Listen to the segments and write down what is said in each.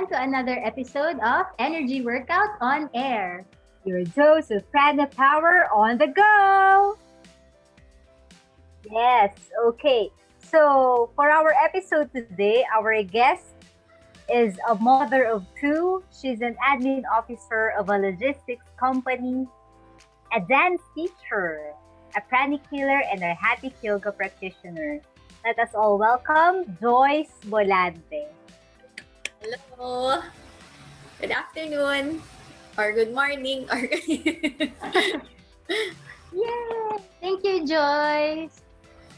everyone to another episode of Energy Workout on Air. Your dose of prana power on the go! Yes, okay. So, for our episode today, our guest is a mother of two. She's an admin officer of a logistics company, a dance teacher, a pranic healer, and a hatha yoga practitioner. Let us all welcome Joyce Bolante. Hello! Good afternoon! Or good morning! Or Yay! Thank you, Joyce!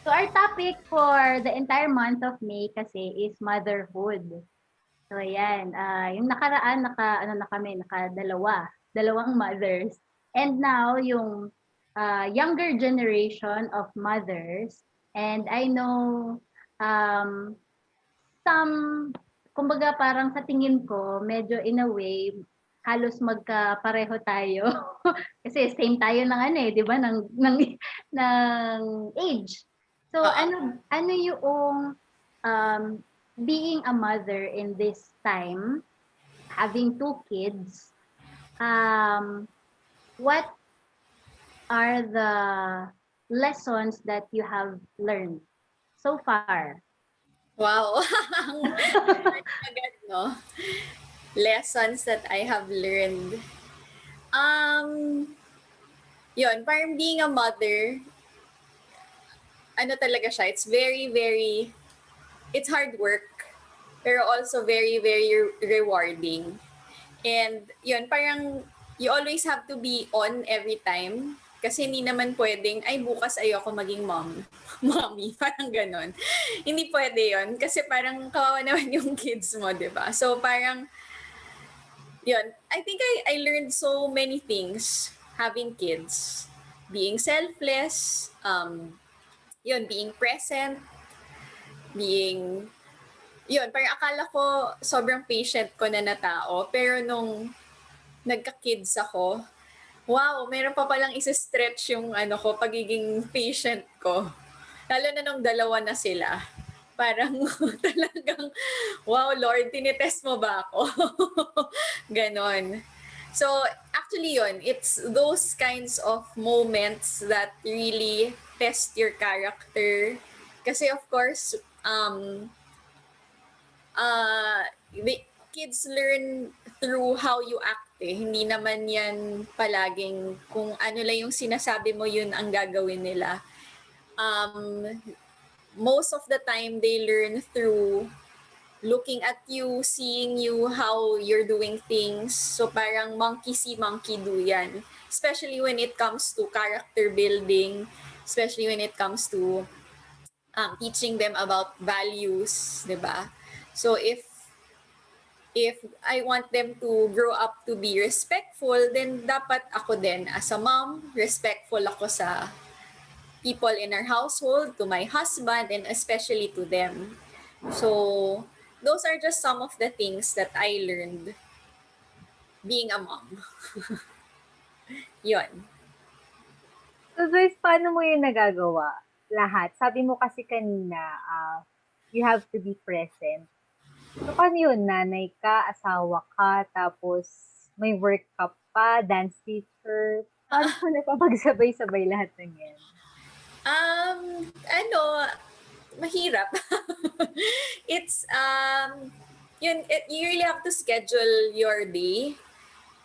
So our topic for the entire month of May kasi is motherhood. So ayan, yung nakaraan, dalawang mothers. And now, yung younger generation of mothers. And I know some, kumbaga parang sa tingin ko, medyo in a way, halos magkapareho tayo. Kasi same tayo ng di ba, ng age. So ano yung being a mother in this time, having two kids, what are the lessons that you have learned so far? wow! Agad, no? Lessons that I have learned. Yun, parang being a mother, ano talaga siya, it's very, very, it's hard work, pero also very, very rewarding. And yun, parang you always have to be on every time. Kasi hindi naman pwedeng, ay bukas ayoko maging mommy, parang ganon. Hindi pwede yun. Kasi parang kawawa naman yung kids mo, di ba? So parang, yun, I think I learned so many things having kids. Being selfless, yun, being present, being, yun, parang akala ko sobrang patient ko na tao. Pero nung nagka-kids ako, wow, meron pa palang isa-stretch yung pagiging patient ko. Lalo na nung dalawa na sila. Parang talagang, wow, Lord, tinitest mo ba ako? Ganon. So, actually yun, it's those kinds of moments that really test your character. Kasi of course, the kids learn through how you act eh. Hindi naman yan palaging kung ano lang yung sinasabi mo, yun ang gagawin nila. Most of the time, they learn through looking at you, seeing you, how you're doing things. So parang monkey see, monkey do yan. Especially when it comes to character building, especially when it comes to teaching them about values, di ba? So if I want them to grow up to be respectful, then dapat ako din as a mom, respectful ako sa people in our household, to my husband, and especially to them. So those are just some of the things that I learned being a mom. Yun. So, Joyce, paano mo yun nagagawa? Lahat. Sabi mo kasi kanina, you have to be present. So, paano yun? Nanay ka, asawa ka, tapos may work ka pa, dance teacher. Paano mo napapagsabay-sabay lahat ng yan? Mahirap. It's, you really have to schedule your day.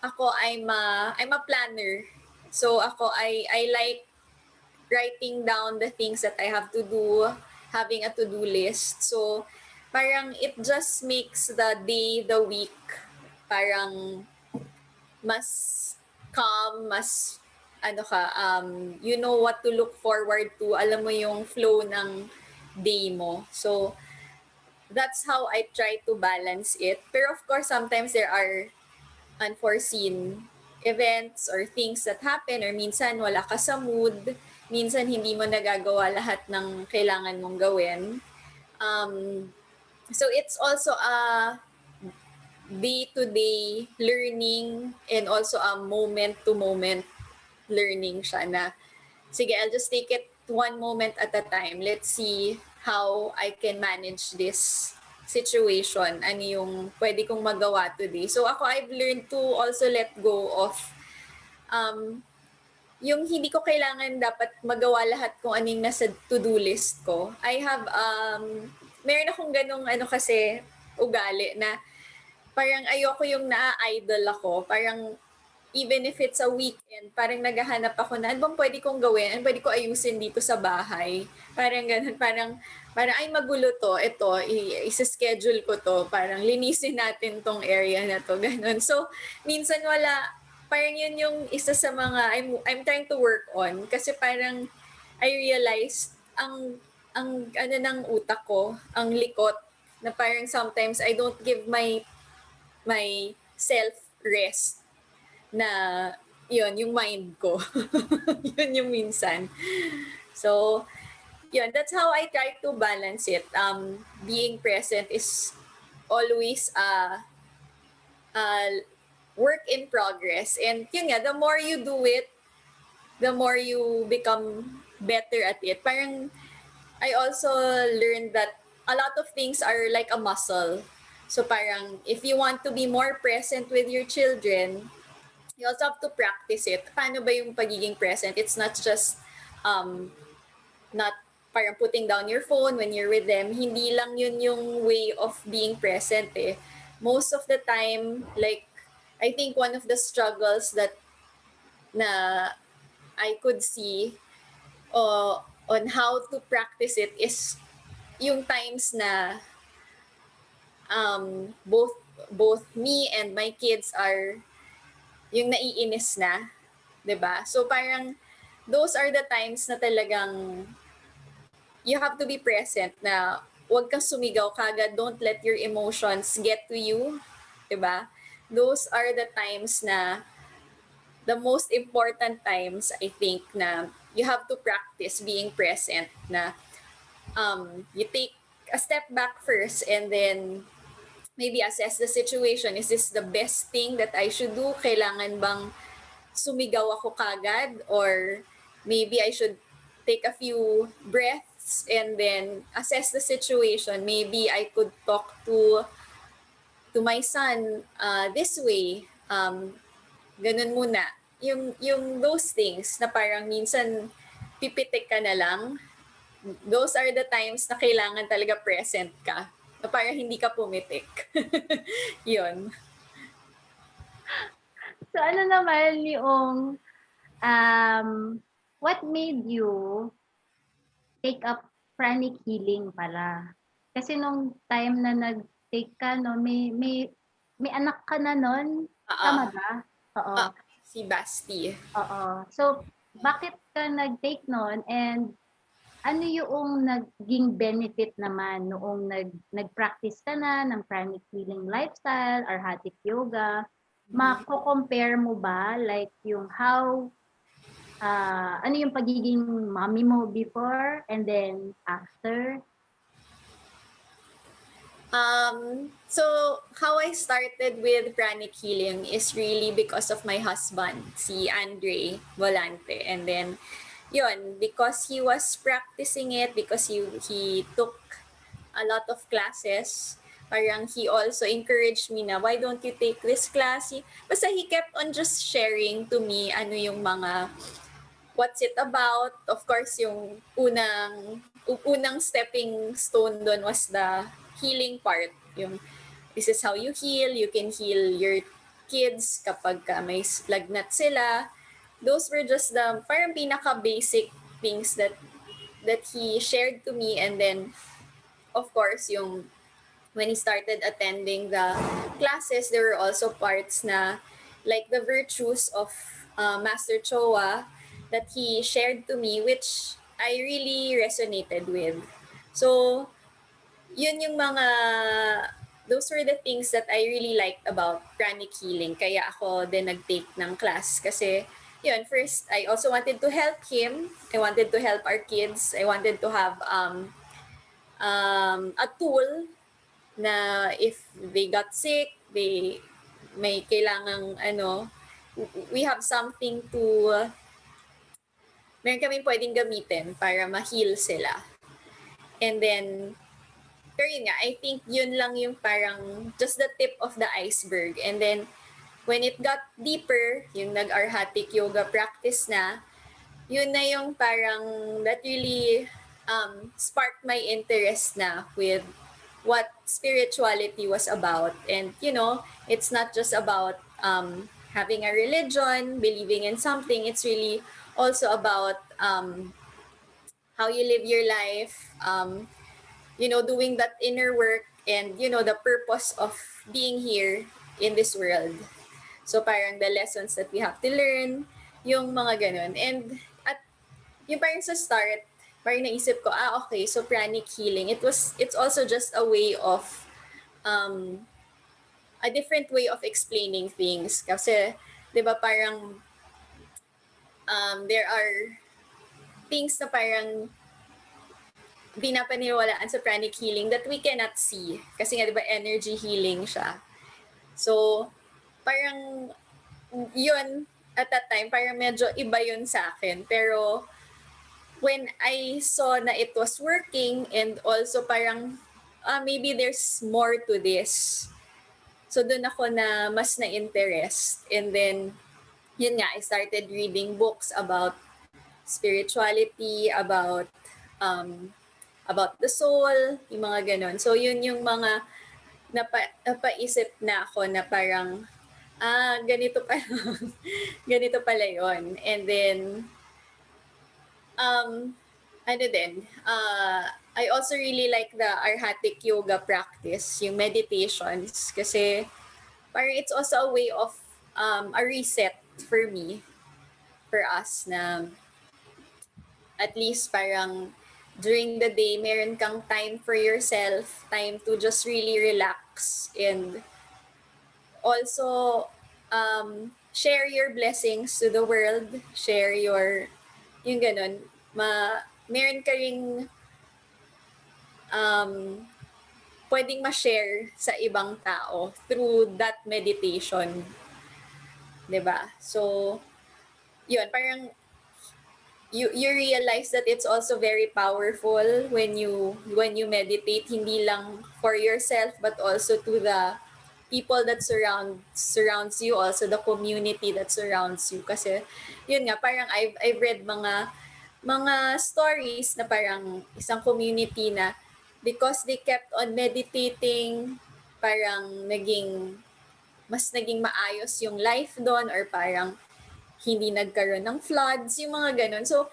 Ako, I'm a planner. So ako, I like writing down the things that I have to do, having a to-do list. So parang it just makes the day, the week, parang mas calm, mas you know what to look forward to. Alam mo yung flow ng day mo. So that's how I try to balance it. Pero of course, sometimes there are unforeseen events or things that happen, or minsan wala ka sa mood, minsan hindi mo nagagawa lahat ng kailangan mong gawin. So it's also a day-to-day learning and also a moment-to-moment learning siya na, sige, I'll just take it one moment at a time. Let's see how I can manage this situation, ano yung pwede kong magawa today. So ako, I've learned to also let go of um, yung hindi ko kailangan dapat magawa lahat kung ano yung nasa to-do list ko. I have, meron akong ganong kasi ugali na parang ayoko yung na-idle ako. Parang even if it's a weekend, parang naghahanap ako na ano bang pwede kong gawin, ano pwede ko ayusin dito sa bahay. Parang ganun, parang ay magulo to, ito, isa-schedule ko to, parang linisin natin tong area na to, ganun. So, minsan wala, parang yun yung isa sa mga I'm trying to work on kasi parang I realized ang ano ng utak ko, ang likot na parang sometimes I don't give my self rest na yun, yung mind ko. Yun yung minsan. So, yun, that's how I try to balance it. Being present is always a work in progress. And yun nga, the more you do it, the more you become better at it. Parang I also learned that a lot of things are like a muscle. So parang if you want to be more present with your children, you also have to practice it. Paano ba yung pagiging present? It's not just not parang putting down your phone when you're with them. Hindi lang yun yung way of being present eh. Most of the time, like, I think one of the struggles that na I could see on how to practice it is yung times na both me and my kids are yung naiinis na, 'di ba? So parang those are the times na talagang you have to be present na huwag kang sumigaw kagad, don't let your emotions get to you, 'di ba? Those are the times na the most important times I think na you have to practice being present na you take a step back first and then maybe assess the situation. Is this the best thing that I should do? Kailangan bang sumigaw ako kagad? Or maybe I should take a few breaths and then assess the situation. Maybe I could talk to my son this way. Ganun muna. Yung those things na parang minsan pipitik ka na lang, those are the times na kailangan talaga present ka. Na parang hindi ka pumitik. Yun. So ano naman yung what made you take up pranic healing pala? Kasi nung time na nag-take ka, no, may anak ka na nun? Tama ba? Oo. Si Basti. Oo. So, bakit ka nag-take nun and ano yung naging benefit naman noong nag-practice ka na ng pranic healing lifestyle or hatha yoga? Mako-compare mo ba like yung how ano yung pagiging mommy mo before and then after? So how I started with pranic healing is really because of my husband, si Andre Volante. And then, yun, because he was practicing it, because he took a lot of classes, parang he also encouraged me na, why don't you take this class? Basta he kept on just sharing to me ano yung mga what's it about. Of course, yung unang stepping stone doon was the healing part. Yung this is how you heal. You can heal your kids kapag may lagnat sila. Those were just the parang pinaka-basic things that he shared to me. And then, of course, yung when he started attending the classes, there were also parts na like the virtues of Master Choa that he shared to me, which I really resonated with. So, yun yung those were the things that I really liked about pranic healing. Kaya ako din nag-take ng class kasi yun, first, I also wanted to help him. I wanted to help our kids. I wanted to have a tool na if they got sick, they may kailangang we have something to meron kaming pwedeng gamitin para ma-heal sila. And then pero yun nga, I think yun lang yung parang just the tip of the iceberg. And then, when it got deeper, yung nag-arhatic yoga practice na, yun na yung parang that really sparked my interest na with what spirituality was about. And, it's not just about having a religion, believing in something. It's really also about how you live your life, doing that inner work and, the purpose of being here in this world. So parang the lessons that we have to learn, yung mga ganun. And at yung parang sa start, parang naisip ko, okay, so pranic healing, it's also just a way of, a different way of explaining things. Kasi, di ba parang, there are things na parang pinapaniwalaan sa pranic healing that we cannot see. Kasi nga, di ba, energy healing siya. So, parang, yun, at that time, parang medyo iba yun sa akin. Pero, when I saw na it was working and also parang, maybe there's more to this. So, dun ako na mas na-interest. And then, yun nga, I started reading books about spirituality, about the soul, yung mga ganon. So, yun yung mga napaisip na ako na parang, ganito pala, ganito pala yun. And then, ano din, I also really like the arhatic yoga practice, yung meditations, kasi parang it's also a way of a reset for me, for us, na at least parang during the day, meron kang time for yourself, time to just really relax and also share your blessings to the world, share yung ganun, meron ka ring pwedeng ma-share sa ibang tao through that meditation. 'Di ba? So, yun, parang you realize that it's also very powerful when you meditate, hindi lang for yourself but also to the people that surrounds you, also the community that surrounds you. Kasi yun nga, parang I've read mga stories na parang isang community na because they kept on meditating, parang mas naging maayos yung life doon, or parang hindi nagkaroon ng floods, yung mga ganun. So,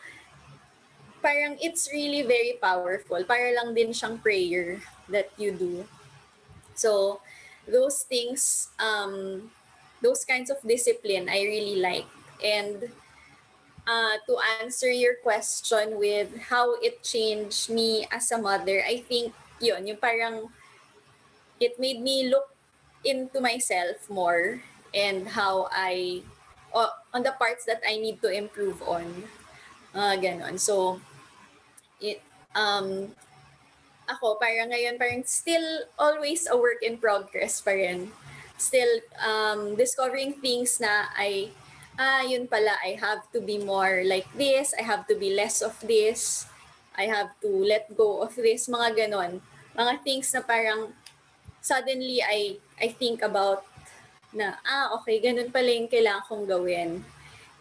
parang it's really very powerful. Para lang din siyang prayer that you do. So, those things, those kinds of discipline, I really like. And to answer your question with how it changed me as a mother, I think yun, yung parang it made me look into myself more and how on the parts that I need to improve on. Ganon. So, it, ako, parang ngayon, parang still always a work in progress pa rin. Still discovering things na yun pala, I have to be more like this, I have to be less of this, I have to let go of this, mga ganon. Mga things na parang suddenly I think about na, okay, ganun pala yung kailangan kong gawin.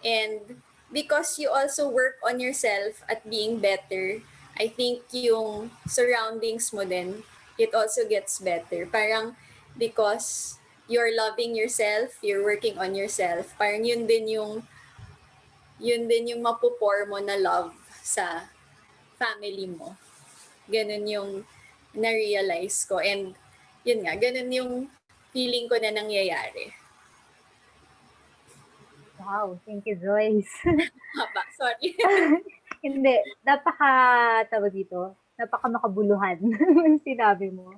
And because you also work on yourself at being better, I think yung surroundings mo din, it also gets better. Parang because you're loving yourself, you're working on yourself, parang yun din yung mapupor mo na love sa family mo. Ganun yung na-realize ko. And yun nga, ganun yung feeling ko na nangyayari. Wow, thank you, Joyce. Haba, sorry. Hindi, tawag dito, napaka makabuluhan ng sinabi mo.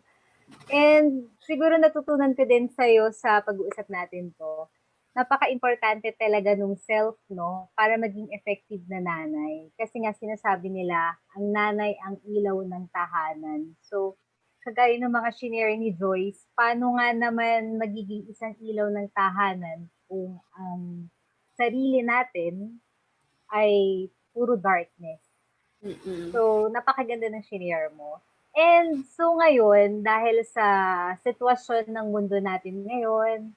And siguro natutunan ko din sa'yo sa pag-uusap natin to, napaka-importante talaga nung self, no, para maging effective na nanay. Kasi nga sinasabi nila, ang nanay ang ilaw ng tahanan. So, kagaya ng mga shinare ni Joyce, paano nga naman magiging isang ilaw ng tahanan kung ang sarili natin ay puro darkness. Mm-mm. So, napakaganda ng shinare mo. And so ngayon, dahil sa sitwasyon ng mundo natin ngayon,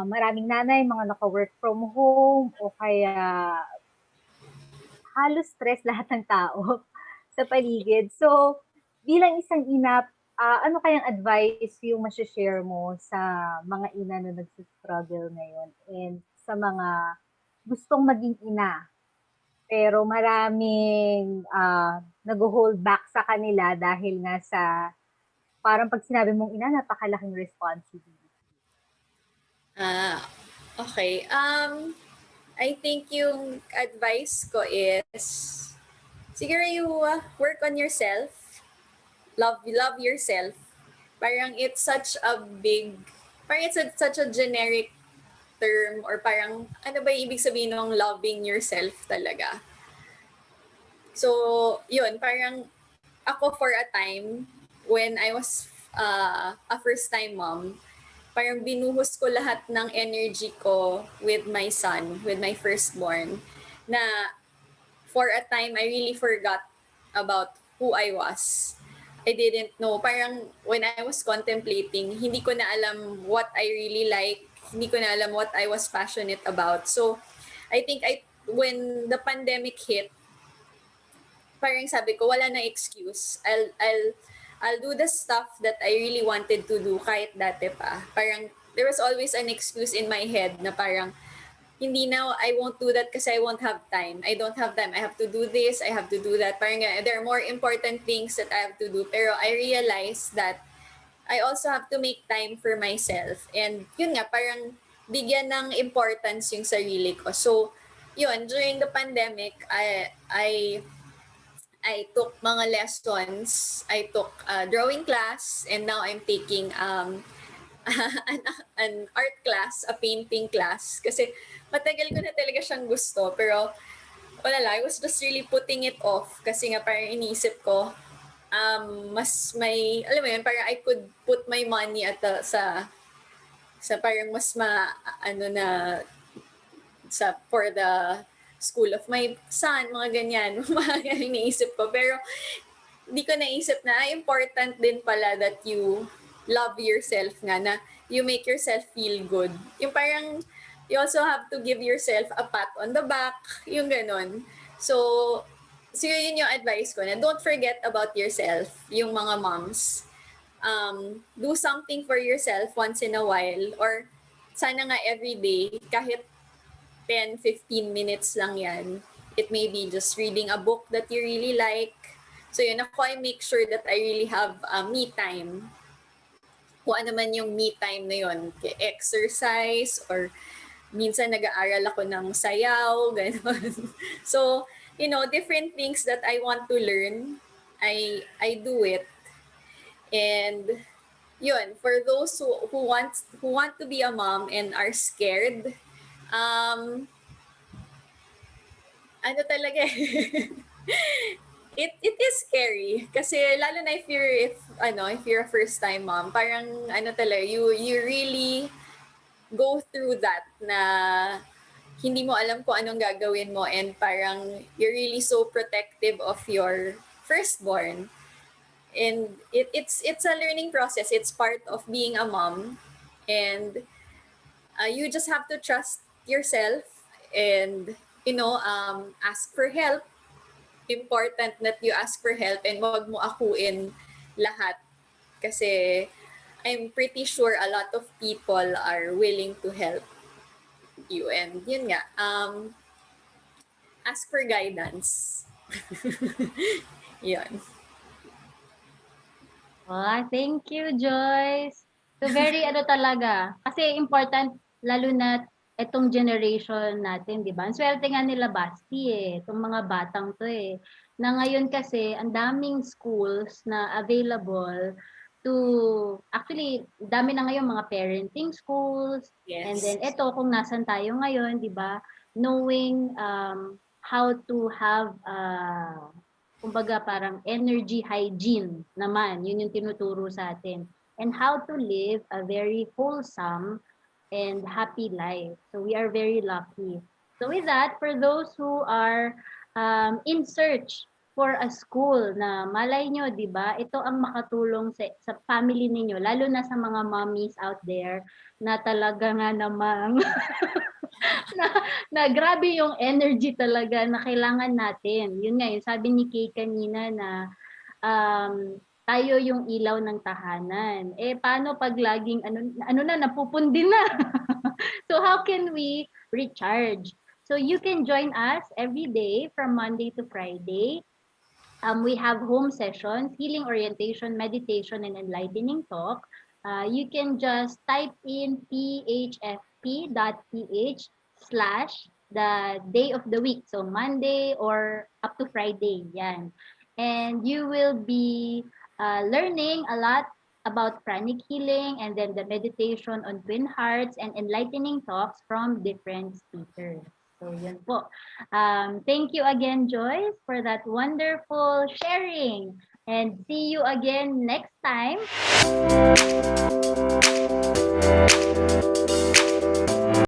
maraming nanay, mga naka-work from home o kaya halos stress lahat ng tao sa paligid. So, bilang isang ina, ano kayang advice yung share mo sa mga ina na nagsistruggle ngayon and sa mga gustong maging ina pero maraming nag-hold back sa kanila dahil nga sa parang pag sinabi mong ina, napakalaking responsibility. Ah, okay. I think yung advice ko is, siguro you work on yourself, love yourself. Parang it's such a big, parang it's such a generic term, or parang ano ba yung ibig sabihin ng loving yourself talaga. So, yun, parang ako for a time, when I was a first-time mom, parang binuhos ko lahat ng energy ko with my son, with my firstborn, na for a time, I really forgot about who I was. I didn't know. Parang when I was contemplating, hindi ko na alam what I really like. Hindi ko na alam what I was passionate about. So, I think when the pandemic hit, parang sabi ko, wala na excuse. I'll do the stuff that I really wanted to do kahit dati pa. Parang there was always an excuse in my head na parang hindi na, I won't do that kasi I won't have time. I don't have time. I have to do this, I have to do that. Parang there are more important things that I have to do. Pero I realized that I also have to make time for myself. And yun nga, parang bigyan ng importance yung sarili ko. So, yun, during the pandemic, I took mga lessons. I took drawing class, and now I'm taking an, an art class, a painting class. Kasi matagal ko na talaga siyang gusto. Pero wala lang, I was just really putting it off. Kasi nga parang iniisip ko, mas may, alam mo yun, parang I could put my money at sa parang mas ano na, for the school of my son, mga ganyan, mga ganyan iniisip ko. Pero hindi ko naisip na important din pala that you love yourself nga, na you make yourself feel good. Yung parang you also have to give yourself a pat on the back, yung ganon. So yun yung advice ko, na don't forget about yourself, yung mga moms. Do something for yourself once in a while, or sana nga every day, kahit 10-15 minutes lang yan. It may be just reading a book that you really like. So yun, ako I make sure that I really have me time. Kung ano man yung me time na yun, exercise, or minsan nag-aaral ako ng sayaw, gano'n. So, different things that I want to learn, I do it. And yun, for those who want to be a mom and are scared, ano talaga it is scary kasi lalo na if you're a first time mom, parang ano talaga, you really go through that, na hindi mo alam kung anong gagawin mo, and parang you're really so protective of your firstborn. And it's a learning process. It's part of being a mom, and you just have to trust yourself, and ask for help. Important that you ask for help, and wag mo akuin lahat, kasi I'm pretty sure a lot of people are willing to help you. And yun nga, ask for guidance. Yun. Thank you, Joyce. So very talaga, kasi important lalo na itong generation natin, 'di ba? Ang swerte nga nila Basti itong mga batang 'to na ngayon kasi ang daming schools na available to actually dami na ngayon mga parenting schools, and Yes. then ito kung nasan tayo ngayon, 'di ba? Knowing how to have kumbaga parang energy hygiene naman, yun yung tinuturo sa atin. And how to live a very wholesome and happy life. So we are very lucky. So with that, for those who are in search for a school na malay nyo, di ba, ito ang makatulong sa family ninyo, lalo na sa mga mommies out there na talaga nga namang na, na grabe yung energy talaga na kailangan natin. Yun nga, yung sabi ni Kay kanina na tayo yung ilaw ng tahanan. Eh, paano pag laging ano na, napupundi na? So how can we recharge? So you can join us every day from Monday to Friday. We have home sessions, healing orientation, meditation, and enlightening talk. You can just type in phfp.ph/ the day of the week. So Monday or up to Friday. Yan. And you will be learning a lot about pranic healing and then the meditation on twin hearts and enlightening talks from different speakers. So yun po. Thank you again, Joyce, for that wonderful sharing. And see you again next time.